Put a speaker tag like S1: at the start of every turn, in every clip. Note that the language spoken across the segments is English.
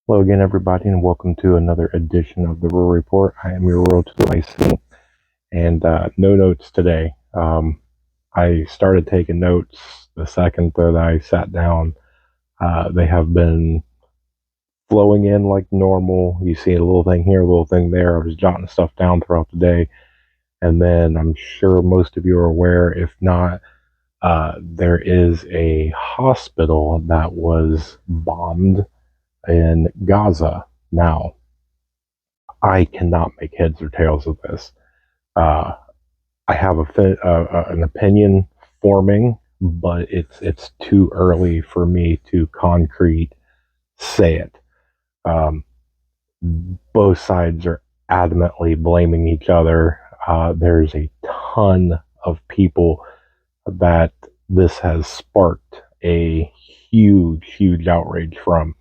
S1: Hello again, everybody, and welcome to another edition of the Rural Report. I am your rural to the IC, and no notes today. I started taking notes the second that I sat down. They have been flowing in like normal. You see a little thing here, a little thing there. I was jotting stuff down throughout the day, and then I'm sure most of you are aware. If not, there is a hospital that was bombed in Gaza. Now, I cannot make heads or tails of this. Uh, I have an opinion forming, but it's too early for me to concrete say it. Um, both sides are adamantly blaming each other. There's a ton of people that this has sparked a huge outrage from.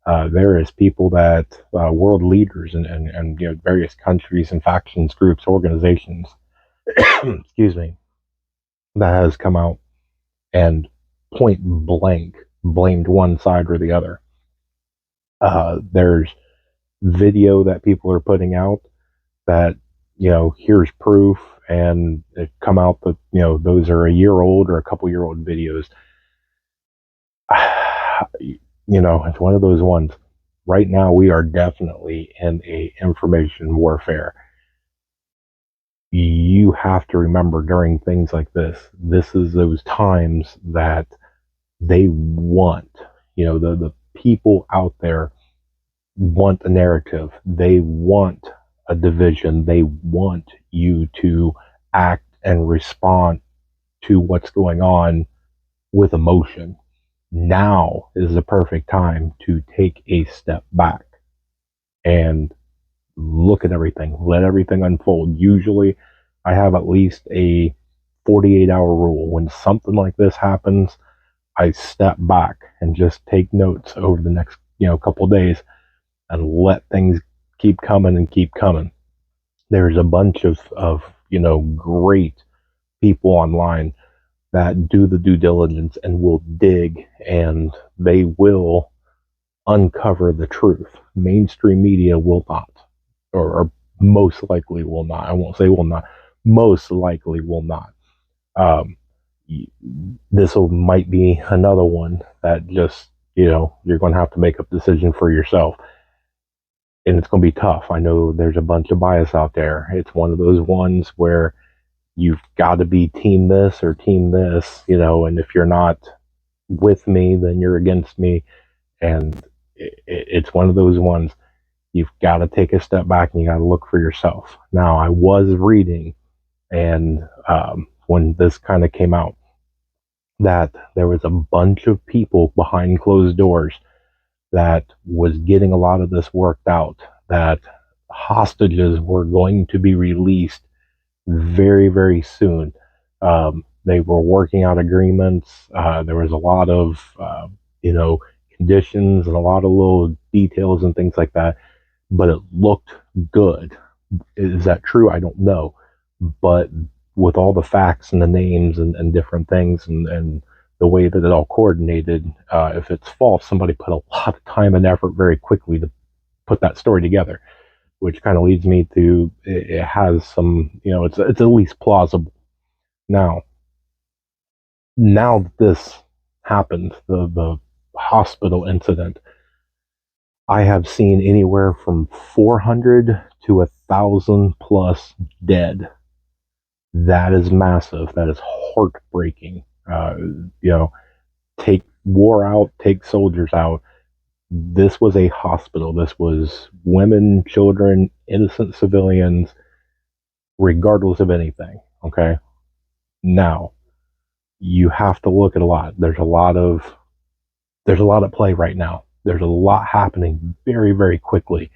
S1: There is people that world leaders and various countries and factions, groups, organizations, excuse me, that has come out and point blank blamed one side or the other. There's video that people are putting out that here's proof, and it come out that those are a year old or a couple year old videos. It's one of those ones. Right now, we are definitely in a information warfare. You have to remember during things like this is those times that they want, the people out there want a narrative. They want a division. They want you to act and respond to what's going on with emotion. Now is the perfect time to take a step back and look at everything, let everything unfold. Usually, I have at least a 48-hour rule. When something like this happens, I step back and just take notes over the next couple of days and let things keep coming and keep coming. There's a bunch of great people online that do the due diligence and will dig, and they will uncover the truth. Mainstream media will not, or most likely will not. I won't say will not. Most likely will not. Um, this might be another one that just you're going to have to make a decision for yourself, and it's going to be tough. I know there's a bunch of bias out there. It's one of those ones where you've got to be team this or team this, and if you're not with me, then you're against me, and it's one of those ones. You've got to take a step back and you got to look for yourself. Now, I was reading, and when this kind of came out, that there was a bunch of people behind closed doors that was getting a lot of this worked out, that hostages were going to be released very soon. They were working out agreements. There was a lot of, conditions and a lot of little details and things like that, but it looked good. Is that true? I don't know. But with all the facts and the names and different things and the way that it all coordinated, if it's false, somebody put a lot of time and effort very quickly to put that story together, which kind of leads me to it has some, it's at least plausible. Now that this happened, the hospital incident, I have seen anywhere from 400 to 1,000 plus dead. That is massive. That is heartbreaking. Take war out, take soldiers out. This was a hospital. This was women, children, innocent civilians, regardless of anything. Okay. Now, you have to look at a lot. There's a lot at play right now. There's a lot happening very quickly.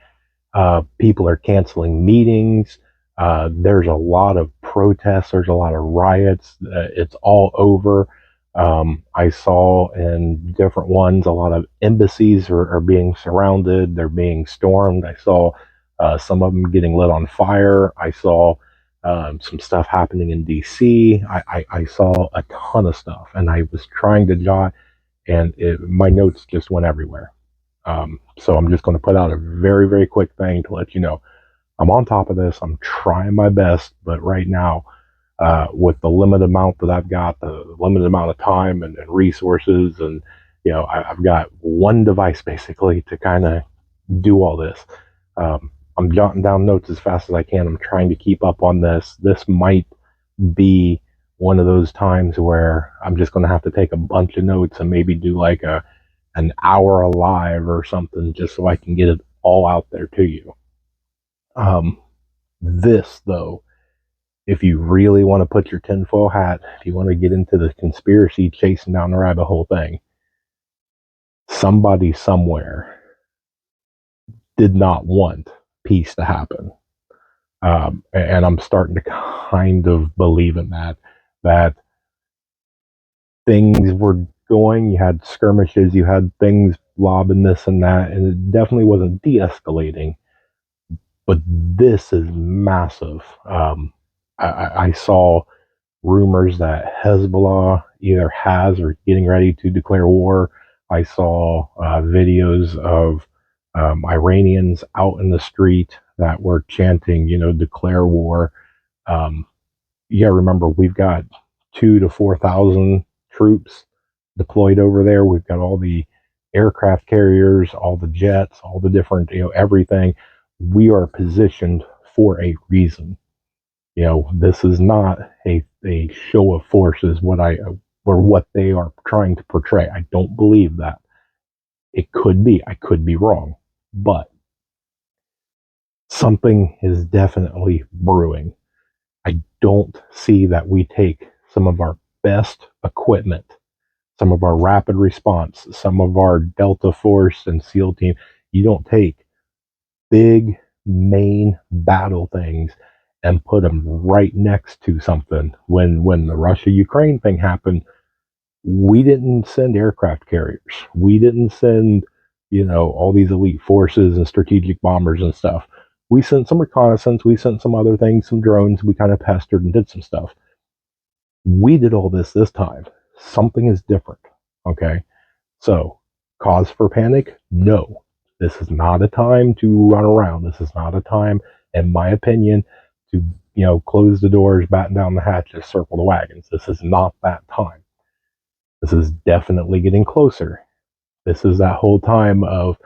S1: People are canceling meetings. There's a lot of protests. There's a lot of riots. It's all over. I saw in different ones, a lot of embassies are being surrounded. They're being stormed. I saw some of them getting lit on fire. I saw some stuff happening in DC. I saw a ton of stuff, and I was trying to jot, and my notes just went everywhere. So I'm just going to put out a very, very quick thing to let you know I'm on top of this. I'm trying my best, but right now, with the limited amount that I've got, the limited amount of time and resources, and I've got one device basically to kind of do all this. I'm jotting down notes as fast as I can. I'm trying to keep up on this. This might be one of those times where I'm just going to have to take a bunch of notes and maybe do like an hour live or something just so I can get it all out there to you. This though, if you really want to put your tinfoil hat, if you want to get into the conspiracy chasing down the rabbit hole thing, somebody somewhere did not want peace to happen. And I'm starting to kind of believe in that things were going, you had skirmishes, you had things lobbing this and that, and it definitely wasn't de-escalating, but this is massive. I saw rumors that Hezbollah either has or getting ready to declare war. I saw videos of Iranians out in the street that were chanting, declare war. You got to remember, we've got 2,000 to 4,000 troops deployed over there. We've got all the aircraft carriers, all the jets, all the different, everything. We are positioned for a reason. This is not a show of force, is what they are trying to portray. I don't believe that. It could be. I could be wrong, but something is definitely brewing. I don't see that we take some of our best equipment, some of our rapid response, some of our Delta Force and SEAL team. You don't take big main battle things and put them right next to something. When the Russia-Ukraine thing happened, we didn't send aircraft carriers. We didn't send, all these elite forces and strategic bombers and stuff. We sent some reconnaissance. We sent some other things, some drones. We kind of pestered and did some stuff. We did all this time. Something is different. Okay. So, cause for panic? No. This is not a time to run around. This is not a time, in my opinion, to, close the doors, batten down the hatches, circle the wagons. This is not that time. This is definitely getting closer. This is that whole time of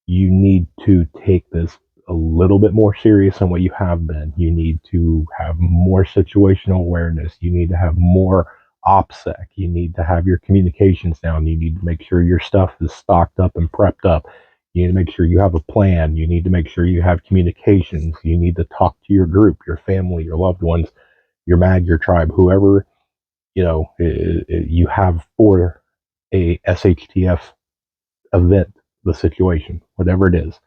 S1: you need to take this a little bit more serious than what you have been. You need to have more situational awareness. You need to have more OPSEC. You need to have your communications down. You need to make sure your stuff is stocked up and prepped up. You need to make sure you have a plan. You need to make sure you have communications. You need to talk to your group, your family, your loved ones, your MAG, your tribe, whoever, you have for a SHTF event, the situation, whatever it is.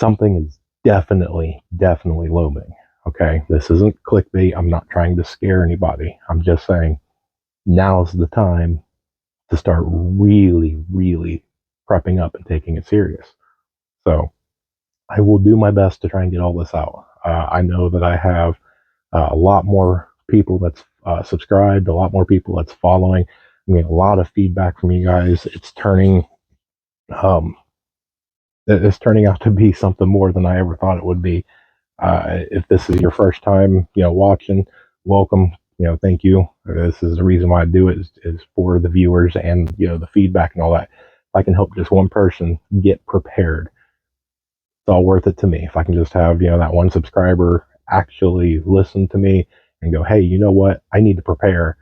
S1: Something is definitely looming. Okay, this isn't clickbait. I'm not trying to scare anybody. I'm just saying now's the time to start really prepping up and taking it serious. So I will do my best to try and get all this out. I know that I have a lot more people that's subscribed, a lot more people that's following. I'm getting a lot of feedback from you guys. It's turning out to be something more than I ever thought it would be. If this is your first time, watching, welcome. Thank you. This is the reason why I do it is for the viewers and the feedback and all that. If I can help just one person get prepared, it's all worth it to me. If I can just have that one subscriber actually listen to me and go, hey, you know what? I need to prepare.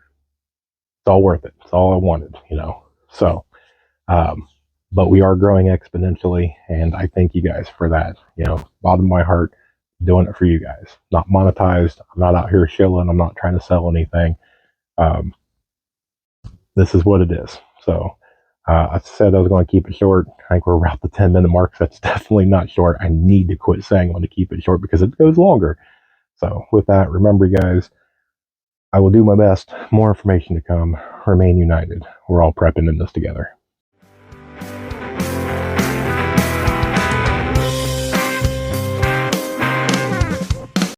S1: It's all worth it. It's all I wanted. So. But we are growing exponentially, and I thank you guys for that. Bottom of my heart, doing it for you guys. Not monetized. I'm not out here shilling. I'm not trying to sell anything. This is what it is. So I said I was going to keep it short. I think we're around the 10-minute mark. So that's definitely not short. I need to quit saying I want to keep it short because it goes longer. So with that, remember, guys, I will do my best. More information to come. Remain united. We're all prepping in this together.